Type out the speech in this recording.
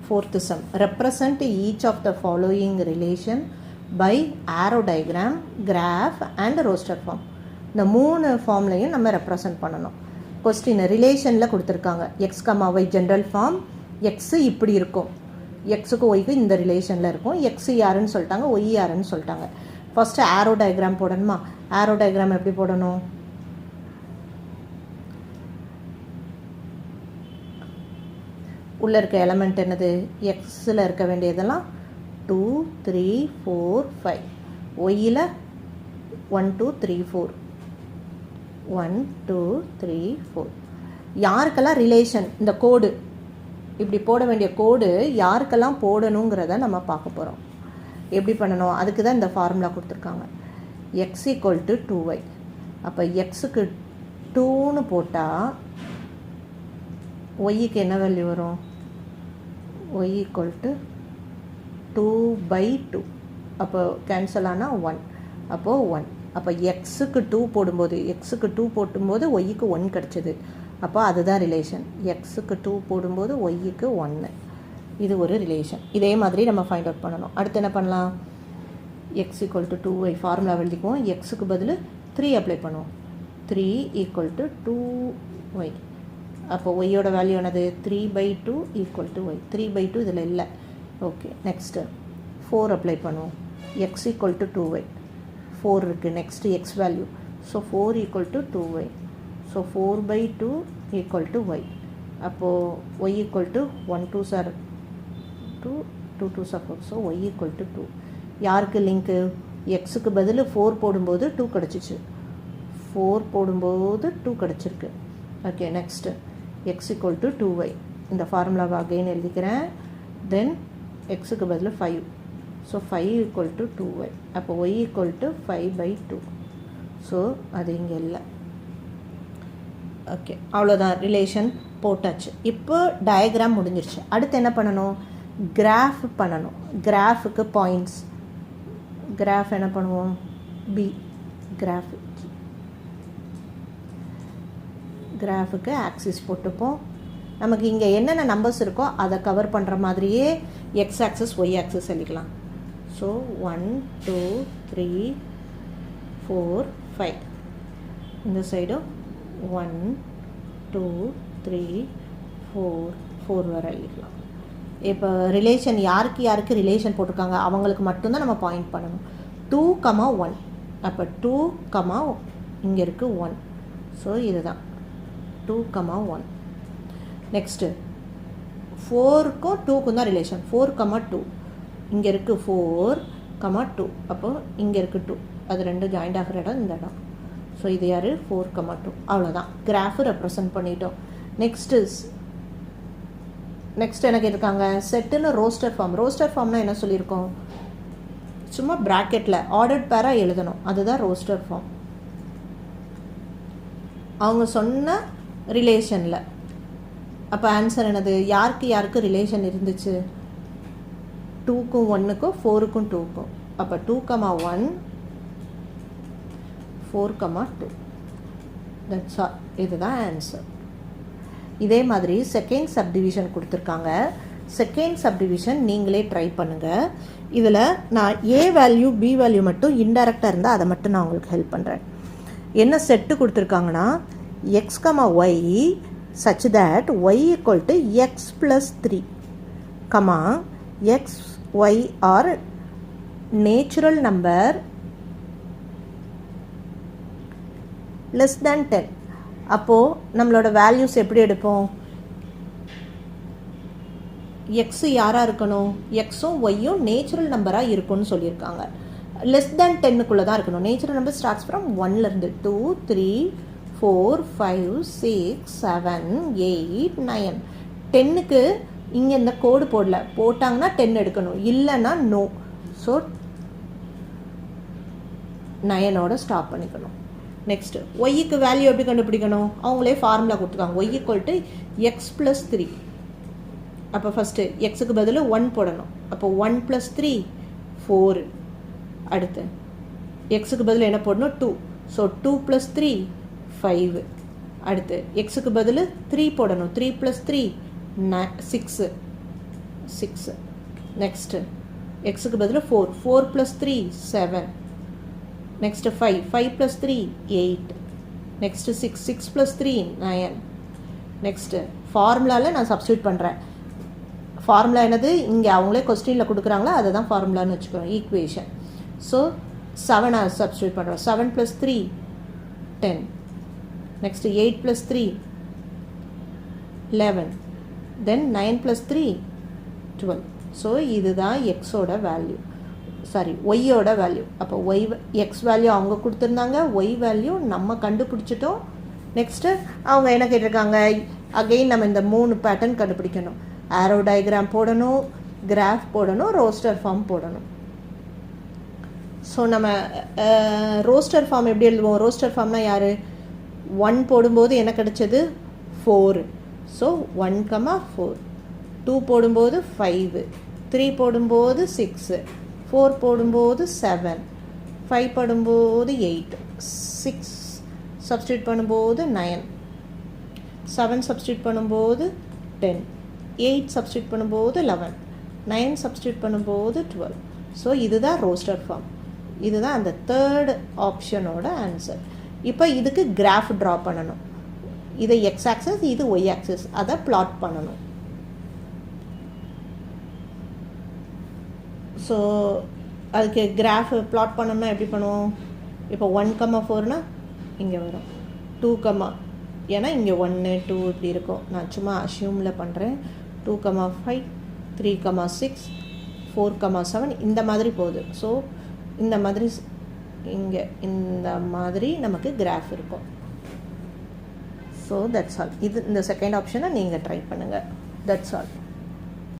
Fourth sum. Represent each of the following relation by arrow diagram, graph and roster form. இந்த மூணு ஃபார்ம்லையும் நம்ம represent பண்ணணும். Question ரிலேஷனில் கொடுத்துருக்காங்க. X comma Y general form. X இப்படி இருக்கும், எக்ஸுக்கு ஒய்க்கு இந்த ரிலேஷனில் இருக்கும். எக்ஸு யாருன்னு சொல்லிட்டாங்க, ஒய் யாருன்னு சொல்லிட்டாங்க. ஃபஸ்ட்டு ஆரோ டயக்ராம் போடணுமா? ஆரோ டயக்ராம் எப்படி போடணும்? உள்ளே இருக்க எலமெண்ட் என்னது? எக்ஸில் இருக்க வேண்டியதெல்லாம் 2 3 4 5, ஒய்யில் 1 2 3 4 1 2 3 4. யாருக்கெல்லாம் ரிலேஷன், இந்த கோடு இப்படி போட வேண்டிய கோடு யாருக்கெல்லாம் போடணுங்கிறத நம்ம பார்க்க போகிறோம். எப்படி பண்ணணும், அதுக்கு தான் இந்த ஃபார்முலா கொடுத்துருக்காங்க. X equal to 2y. அப்போ எக்ஸுக்கு 2ன்னு போட்டால் ஒய்க்கு என்ன வேல்யூ வரும்? Y equal to 2/2. அப்போ கேன்சல் ஆனால் 1. அப்போது 1. அப்போ எக்ஸுக்கு 2 போடும்போது ஒய்க்கு 1 கிடச்சிது. அப்போ அதுதான் ரிலேஷன். எக்ஸுக்கு 2 போடும்போது ஒய்க்கு 1. இது ஒரு ரிலேஷன். இதே மாதிரி நம்ம ஃபைண்ட் அவுட் பண்ணணும். அடுத்து என்ன பண்ணலாம்? X equal to 2y formula எழுதிக்குவோம். எக்ஸுக்கு பதில் 3 அப்ளை பண்ணுவோம். 3 ஈக்குவல் டு 2y. அப்போ ஒய்யோட வேல்யூ என்னது? 3/2 ஈக்குவல் டு ஒய். 3/2 இதில் இல்லை. ஓகே, நெக்ஸ்ட்டு 4 அப்ளை பண்ணுவோம். X equal to 2y. 4 இருக்குது. Next x value. So 4 equal to 2y. So 4/2 equal to y. அப்போது y equal to 1 2 sir 2 2 2 sir 4. So y equal to 2. யாருக்கு link? எக்ஸுக்கு பதில் 4 போடும்போது 2 கிடச்சிச்சு. 4 போடும்போது 2 கிடச்சிருக்கு. Okay, next X equal to 2y. இந்த ஃபார்முலாவை அகெயின் எழுதிக்கிறேன். தென் எக்ஸுக்கு பதில் 5. So 5 equal to 2y. அப்போ ஒய் ஈக்குவல் டு 5/2. ஸோ அது இங்கே இல்லை. ஓகே, அவ்வளோதான், ரிலேஷன் போட்டாச்சு. இப்போ டயக்ராம் முடிஞ்சிருச்சு. அடுத்து என்ன பண்ணணும்? கிராஃப் பண்ணணும். கிராஃபுக்கு பாயிண்ட்ஸ். கிராஃப் என்ன பண்ணுவோம்? பி. கிராஃபுக்கு ஆக்சிஸ் போட்டுப்போம். நமக்கு இங்கே என்னென்ன நம்பர்ஸ் இருக்கோ அதை கவர் பண்ணுற மாதிரியே எக்ஸ் ஆக்சிஸ் ஒய் ஆக்சிஸ் எழுதிக்கலாம். ஸோ 1 2 3 4 5. இந்த சைடும் 1 2 3 4 வரை எழுதிக்கலாம். இப்போ ரிலேஷன் யாருக்கு ரிலேஷன் போட்டிருக்காங்க அவங்களுக்கு மட்டும்தான் நம்ம பாயிண்ட் பண்ணணும். 2, 1. அப்போ 2, இங்கே இருக்குது 1. ஸோ இதுதான் 2, 1. நெக்ஸ்ட்டு 4க்கும் 2க்கும் தான் ரிலேஷன். 4, 2. இங்கே இருக்குது 4, 2. அப்போது இங்கே இருக்குது 2. அது ரெண்டு ஜாயிண்ட் ஆகிற இடம் இந்த இடம். ஸோ இது யார்? 4, 2. அவ்வளோதான், கிராஃபு ரெப்ரசன்ட் பண்ணிட்டோம். நெக்ஸ்ட்டு என்ன கேட்டிருக்காங்க? செட்டுன்னு ரோஸ்டர் ஃபார்ம். ரோஸ்டர் ஃபார்ம்னா என்ன சொல்லியிருக்கோம்? சும்மா ப்ராக்கெட்டில் ஆர்டர்ட் பேராக எழுதணும். அதுதான் ரோஸ்டர் ஃபார்ம். அவங்க சொன்ன ரிலேஷனில். அப்போ ஆன்சர் என்னது? யாருக்கு ரிலேஷன் இருந்துச்சு? 2க்கும் 1க்கும் 4க்கும் 2க்கும். அப்போ 2, 1 4, 2. That's all. இதுதான் ஆன்சர். இதே மாதிரி செகண்ட் சப்டிவிஷன் கொடுத்துருக்காங்க. செகண்ட் சப்டிவிஷன் நீங்களே ட்ரை பண்ணுங்கள். இதில் நான் ஏ வேல்யூ பி வேல்யூ மட்டும் இன்டெரக்டாக இருந்தால் அதை மட்டும் நான் உங்களுக்கு ஹெல்ப் பண்ணுறேன். என்ன செட்டு கொடுத்துருக்காங்கன்னா X Y such that y equal to x plus 3, x, y are natural number less than 10. அப்போது நம்மளோட வேல்யூஸ் எப்படி எடுப்போம்? எக்ஸு யாராக இருக்கணும்? எக்ஸும் ஒய்யும் நேச்சுரல் நம்பராக இருக்கும்னு சொல்லியிருக்காங்க. லெஸ் தேன் 10க்குள்ளே தான் இருக்கணும். நேச்சுரல் நம்பர் ஸ்டார்ட்ஸ் ஃப்ரம் 1லேருந்து 2 3 4 5 6 7 8 9. 10க்கு இங்கே இந்த கோடு போட்டாங்கன்னா 10 எடுக்கணும், இல்லைன்னா நோ. ஸோ 9ஓட ஸ்டாப் பண்ணிக்கணும். நெக்ஸ்ட்டு ஒய்க்கு வேல்யூ எப்படி கண்டுபிடிக்கணும்? அவங்களே ஃபார்முலா கொடுத்துருக்காங்க. Y equal to x plus 3. அப்போ ஃபஸ்ட்டு எக்ஸுக்கு பதில் 1 போடணும். அப்போ 1 + 3 4. அடுத்து எக்ஸுக்கு பதில் என்ன போடணும்? 2. ஸோ 2 + 3 5. அடுத்து எக்ஸுக்கு பதில் 3 போடணும். 3 + 3 6. 6. நெக்ஸ்ட்டு எக்ஸுக்கு பதில் 4. 4 + 3 7. நெக்ஸ்ட்டு 5. 5 + 3 8. நெக்ஸ்ட்டு 6. 6 + 3 9. நெக்ஸ்ட்டு ஃபார்முலாவில் நான் சப்ஸ்டியூட் பண்ணுறேன். ஃபார்முலா என்னது, இங்கே அவங்களே கொஸ்டினில் கொடுக்குறாங்களோ அதை தான் ஃபார்முலான்னு வச்சுக்கோங்க, ஈக்குவேஷன். ஸோ 7 சப்ஸ்டியூட் பண்ணுறோம். 7 + 3 10. நெக்ஸ்ட்டு 8 + 3 11. தென் 9 + 3 12. ஸோ இதுதான் எக்ஸோட வேல்யூ, சாரி ஒய்யோட வேல்யூ. அப்போ எக்ஸ் வேல்யூ அவங்க கொடுத்துருந்தாங்க, ஒய் வேல்யூ நம்ம கண்டுபிடிச்சிட்டோம். நெக்ஸ்ட்டு அவங்க என்ன கேட்டிருக்காங்க, அகெயின் நம்ம இந்த 3 பேட்டர்ன் கண்டுபிடிக்கணும். ஆரோ டயக்ராம் போடணும், கிராஃப் போடணும், ரோஸ்டர் ஃபார்ம் போடணும். ஸோ நம்ம ரோஸ்டர் ஃபார்ம் எப்படி எழுதுவோம், ரோஸ்டர் ஃபார்ம்னா யார், 1 போடும்போது என்ன கிடைச்சது 4. ஸோ 1, 4. 2 போடும்போது 5. 3 போடும்போது 6. 4 போடும்போது 7. 5 போடும்போது 8. 6 சப்ஸ்டியூட் பண்ணும்போது 9. 7 சப்ஸ்டியூட் பண்ணும்போது 10. 8 சப்ஸ்டியூட் பண்ணும்போது 11. 9 சப்ஸ்டியூட் பண்ணும்போது 12. ஸோ இதுதான் ரோஸ்டர் ஃபார்ம். இதுதான் அந்த தேர்ட் ஆப்ஷனோட ஆன்சர். இப்போ இதுக்கு கிராஃப் ட்ரா பண்ணணும். இது எக்ஸ் ஆக்சஸ், இது ஒய் ஆக்சஸ், அதை பிளாட் பண்ணணும். ஸோ அதுக்கு கிராஃப் பிளாட் பண்ணோம்னா எப்படி பண்ணுவோம், இப்போ 1, 4னா இங்கே வரும், 2, ஏன்னா இங்கே 1, 2 இப்படி இருக்கும். நான் சும்மா அஷ்யூமில் பண்ணுறேன். 2, 5, 3, 6, 4, 7 இந்த மாதிரி போகுது. ஸோ இந்த மாதிரி இங்கே இந்த மாதிரி நமக்கு கிராஃப் இருக்கும். So that's all. இது இந்த செகண்ட் ஆப்ஷனை நீங்கள் ட்ரை பண்ணுங்கள். That's all.